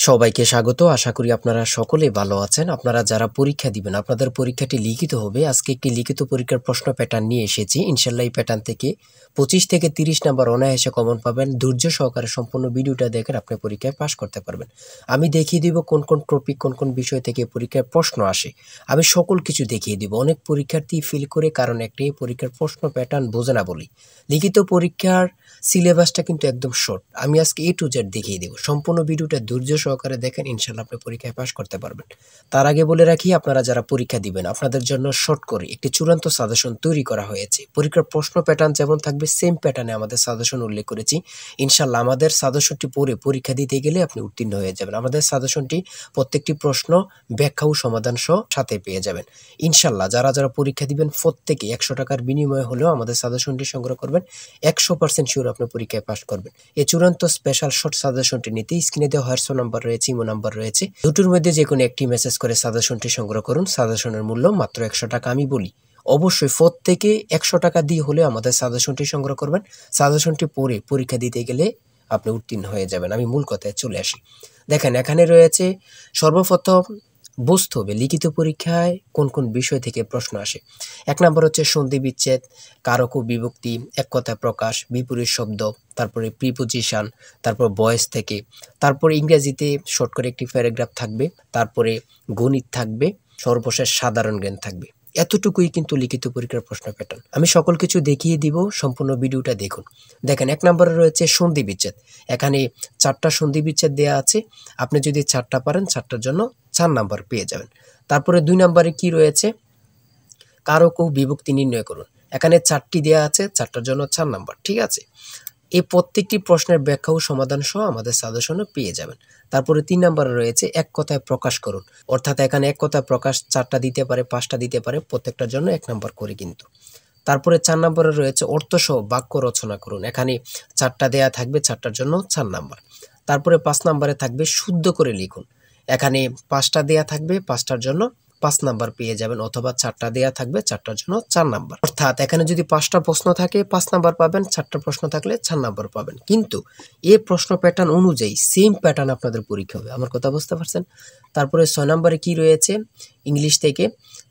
সবাইকে স্বাগত। আশা করি আপনারা সকলেই ভালো আছেন। আপনারা যারা পরীক্ষা দিবেন, আপনাদের পরীক্ষাটি লিখিত হবে। আজকে একটি লিখিত পরীক্ষার প্রশ্ন প্যাটার্ন নিয়ে এসেছি। ইনশাআল্লাহ এই প্যাটার্ন থেকে 25 থেকে 30 নাম্বার অনায়াসে কমন পাবেন। ধৈর্য সহকারে সম্পূর্ণ ভিডিওটা দেখেন, আপনি পরীক্ষায় পাস করতে পারবেন। আমি দেখিয়ে দিব কোন কোন টপিক, কোন কোন বিষয় থেকে পরীক্ষায় প্রশ্ন আসে। আমি সকল কিছু দেখিয়ে দিব। অনেক পরীক্ষার্থী ফেল করে কারণ একটাই, পরীক্ষার প্রশ্ন প্যাটার্ন বোঝে না বলি। লিখিত পরীক্ষার সিলেবাসটা কিন্তু একদম শর্ট। আমি আজকে A to Z দেখিয়ে দেব। সম্পূর্ণ ভিডিওটা ধৈর্য সহকারে দেখেন, ইনশাআল্লাহ আপনি পরীক্ষায় পাস করতে পারবেন। তার আগে বলে রাখি, আপনারা যারা পরীক্ষা দিবেন আপনাদের জন্য শর্ট করে একটি চূড়ান্ত সাজেশন তৈরি করা হয়েছে। পরীক্ষার প্রশ্ন প্যাটার্ন যেমন থাকবে সেম প্যাটার্নে আমাদের সাজেশন উল্লেখ করেছি। ইনশাআল্লাহ আমাদের সাজেশনটি পড়ে পরীক্ষা দিতে গেলে আপনি উত্তীর্ণ হয়ে যাবেন। আমাদের সাজেশনটি প্রত্যেকটি প্রশ্ন ব্যাখ্যা ও সমাধান সহ সাথে পেয়ে যাবেন। ইনশাআল্লাহ যারা যারা পরীক্ষা দিবেন প্রত্যেকে 100 টাকার বিনিময়ে হলেও আমাদের সাজেশনটি সংগ্রহ করবেন। 100% শিওর আপনি পরীক্ষায় পাস করবেন। এই চূড়ান্ত স্পেশাল শর্ট সাজেশনটি নিতে স্ক্রিনে দেওয়া হোয়াটসঅ্যাপ নাম্বার রয়েছে, ইমো নাম্বার রয়েছে। দুটোর মধ্যে যে কোনো একটি মেসেজ করে সাজেশনটি সংগ্রহ করুন। সাজেশনের মূল্য মাত্র 100 টাকা। আমি বলি অবশ্যই প্রত্যেকে 100 টাকা দিয়ে হলে আমাদের সাজেশনটি সংগ্রহ করবেন। সাজেশনটি পড়ে পরীক্ষা দিতে গেলে আপনি উত্তীর্ণ হয়ে যাবেন। আমি মূল কথায় চলে আসি। দেখেন এখানে রয়েছে, সর্বপ্রথম বুঝতে হবে লিখিত পরীক্ষায় কোন কোন বিষয় থেকে প্রশ্ন আসে। 1 নম্বর হচ্ছে সন্ধি বিচ্ছেদ, কারক ও বিভক্তি, এক কথায় প্রকাশ, বিপরীত শব্দ, তারপরে প্রিপোজিশন, তারপর ভয়েস থেকে, তারপরে ইংরেজিতে শর্ট করে একটি প্যারাগ্রাফ থাকবে, তারপরে গণিত থাকবে, সর্বশেষ সাধারণ জ্ঞান থাকবে। এতটুকুই কিন্তু লিখিত পরীক্ষার প্রশ্ন প্যাটার্ন। আমি সকল কিছু দেখিয়ে দিব, সম্পূর্ণ ভিডিওটা দেখুন। দেখেন 1 নম্বরে রয়েছে সন্ধি বিচ্ছেদ। এখানে 4টা সন্ধি বিচ্ছেদ দেওয়া আছে। আপনি যদি 4টা পারেন 4টার জন্য 4 নাম্বার পেয়ে যাবেন। তারপরে 2 নম্বরে কি রয়েছে, কারক ও বিভক্তি নির্ণয় করুন। এখানে 4টি দেওয়া আছে, 4টার জন্য 4 নাম্বার। ঠিক আছে, এই প্রত্যেকটি প্রশ্নের ব্যাখ্যা ও সমাধান সহ আমাদের সাজেশনে পেয়ে যাবেন। তারপরে 3 নম্বরে রয়েছে এক কথায় প্রকাশ করুন। অর্থাৎ এখানে এক কথায় প্রকাশ 4টা দিতে পারে, 5টা দিতে পারে, প্রত্যেকটার জন্য 1 নাম্বার করে কিন্তু। তারপরে 4 নম্বরে রয়েছে অর্থসহ বাক্য রচনা করুন। এখানে 4টা দেয়া থাকবে, 4টার জন্য 4 নাম্বার। তারপরে 5 নম্বরে থাকবে শুদ্ধ করে লিখুন। এখানে 5টা দেয়া থাকবে, 5টার জন্য 5 নাম্বার পেয়ে যাবেন, অথবা 4টা দেয়া থাকবে, 4টার জন্য 4 নাম্বার। অর্থাৎ এখানে যদি 5টা প্রশ্ন থাকে 5 নাম্বার পাবেন, 4টা প্রশ্ন থাকলে 4 নাম্বার পাবেন। কিন্তু এই প্রশ্ন প্যাটার্ন অনুযায়ী সেম প্যাটার্ন আপনাদের পরীক্ষা হবে। আমার কথা বুঝতে পারছেন? তারপরে 6 নম্বরে কি রয়েছে, ইংলিশ থেকে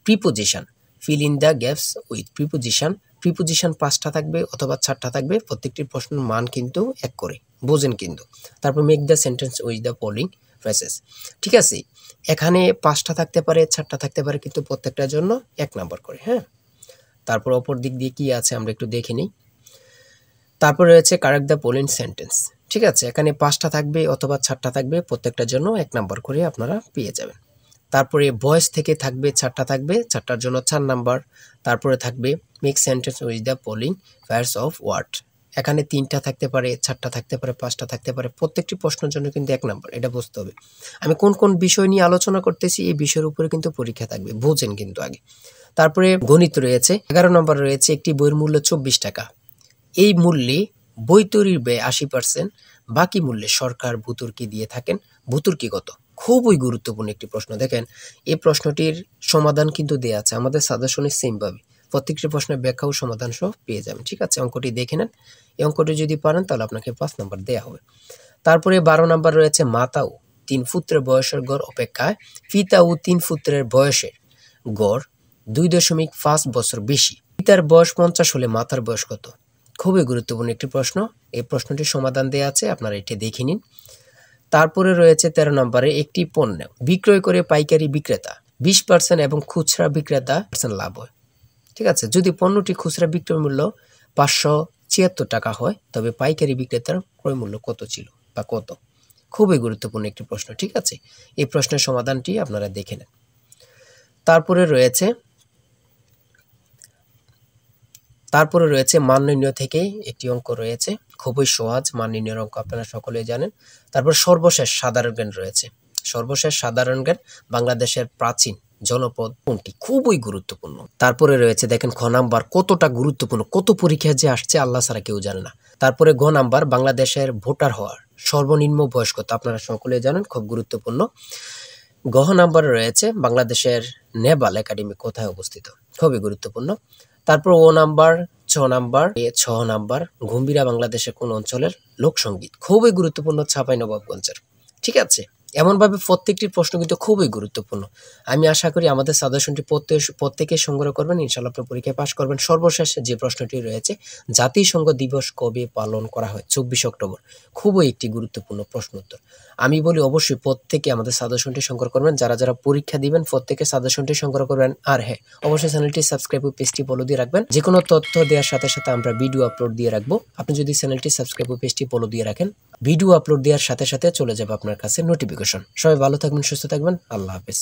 preposition, fill in the gaps with preposition. Preposition 5টা থাকবে অথবা 4টা থাকবে, প্রত্যেকটি প্রশ্নের মান কিন্তু 1 করে, বোঝেন কিন্তু। তারপর make the sentence with the following phrases. ঠিক আছে, এখানে 5টা থাকতে পারে, 4টা থাকতে পারে, কিন্তু প্রত্যেকটার জন্য 1 নাম্বার করে। হ্যাঁ, তারপর অপর দিক দিয়ে কি আছে আমরা একটু দেখে নিই। তারপর রয়েছে কারেক্ট দ্য ফলোইং সেন্টেন্স। ঠিক আছে, এখানে 5টা থাকবে অথবা 4টা থাকবে, প্রত্যেকটার জন্য 1 নাম্বার করে আপনারা পেয়ে যাবেন। তারপরে ভয়েস থেকে থাকবে 4টা থাকবে, 4টার জন্য 4 নাম্বার। তারপরে থাকবে make sentence with the following pairs of word. এখানে 3টা থাকতে পারে, 4টা থাকতে পারে, 5টা থাকতে পারে, প্রত্যেকটি প্রশ্নের জন্য কিন্তু 1 নাম্বার। এটা বুঝতে হবে। আমি কোন কোন বিষয় নিয়ে আলোচনা করতেছি, এই বিষয়ের উপরে কিন্তু পরীক্ষা থাকবে, বোঝেন কিন্তু আগে। তারপরে গণিত রয়েছে। 11 নম্বর রয়েছে একটি বইয়ের মূল্য 24 টাকা। এই মূল্যে বই তৈরির ব্যয় 80%, বাকি মূল্যে সরকার ভর্তুকি দিয়ে থাকেন। ভর্তুকি কত? খুবই গুরুত্বপূর্ণ একটি প্রশ্ন। দেখেন এই প্রশ্নটির সমাধান কিন্তু দেয়া আছে আমাদের সাজেশনে সেম ভাবে। প্রত্যেকটি প্রশ্নের ব্যাখ্যা ও সমাধান সহ পেয়ে যাবেন। ঠিক আছে, অঙ্কটি দেখে নেন। এই অঙ্কটি যদি পারেন তাহলে আপনাকে 5 নাম্বার দেয়া হবে। তারপরে 12 নাম্বার রয়েছে মাতা ও 3 পুত্রের বয়সের গড় অপেক্ষায় পিতা ও 3 পুত্রের বয়সের গড় 2.5 বছর বেশি। পিতার বয়স 50 হলে মাতার বয়স কত? খুবই গুরুত্বপূর্ণ একটি প্রশ্ন। এই প্রশ্নটির সমাধান দেয়া আছে, আপনারা এটি দেখে নিন। তারপরে রয়েছে 13 নম্বরে একটি পণ্য বিক্রয় করে পাইকারি বিক্রেতা 20% এবং খুচরা বিক্রেতা লাভ হয়। ঠিক আছে, যদি পণ্যটি খুচরা বিক্রয় মূল্য 576 টাকা হয়, তবে পাইকারি বিক্রেতার ক্রয় মূল্য কত ছিল বা কত? খুবই গুরুত্বপূর্ণ একটি প্রশ্ন। ঠিক আছে, এই প্রশ্নের সমাধানটি আপনারা দেখে নেন। তারপরে রয়েছে মান নির্ণয় থেকে একটি অঙ্ক রয়েছে, খুবই সহজ মান নির্ণয়ের অঙ্ক, আপনারা সকলেই জানেন। তারপর সর্বশেষ সাধারণ জ্ঞান রয়েছে। সর্বশেষ সাধারণ জ্ঞান, বাংলাদেশের প্রাচীন জনপদ কোনটি? খুবই গুরুত্বপূর্ণ। তারপরে রয়েছে দেখেন খ নাম্বার, কতটা গুরুত্বপূর্ণ, কত পরীক্ষা যে আসছে আল্লাহ ছাড়া কেউ জানে না। তারপরে গ নাম্বার, বাংলাদেশের ভোটার হওয়ার সর্বনিম্ন বয়স কত? আপনারা সকলেই জানেন, খুব গুরুত্বপূর্ণ। গ নাম্বারে রয়েছে বাংলাদেশের নেভাল একাডেমি কোথায় অবস্থিত? খুবই গুরুত্বপূর্ণ। তারপর ছ নাম্বার গম্ভীরা বাংলাদেশের কোন অঞ্চলের লোকসঙ্গীত? খুবই গুরুত্বপূর্ণ, চাঁপাইনবাবগঞ্জের। ঠিক আছে, এমনভাবে প্রত্যেকটির প্রশ্ন কিন্তু খুবই গুরুত্বপূর্ণ। আমি আশা করি আমাদের সাজেশনটি প্রত্যেকে সংগ্রহ করবেন, ইনশাআল্লাহ আপনি পরীক্ষায় পাস করবেন। সর্বশেষ যে প্রশ্নটি রয়েছে, জাতিসংঘ দিবস কবে পালন করা হয়? 24 অক্টোবর। খুবই একটি গুরুত্বপূর্ণ প্রশ্ন উত্তর। আমি বলি অবশ্যই প্রত্যেকে আমাদের সাজেশনটি সংগ্রহ করবেন। যারা পরীক্ষা দিবেন প্রত্যেকে সাজেশনটি সংগ্রহ করবেন। আর হ্যাঁ, অবশ্যই চ্যানেলটি সাবস্ক্রাইব ও পেজটি ফলো দিয়ে রাখবেন। যে কোনো তথ্য দেওয়ার সাথে সাথে আমরা ভিডিও আপলোড দিয়ে রাখবো। আপনি যদি চ্যানেলটি সাবস্ক্রাইব ও পেজটি ফলো দিয়ে রাখেন, ভিডিও আপলোড দেওয়ার সাথে সাথে চলে যাবে আপনার কাছে নোটিফিকেশন। সবাই ভালো থাকবেন, সুস্থ থাকবেন। আল্লাহ হাফেজ।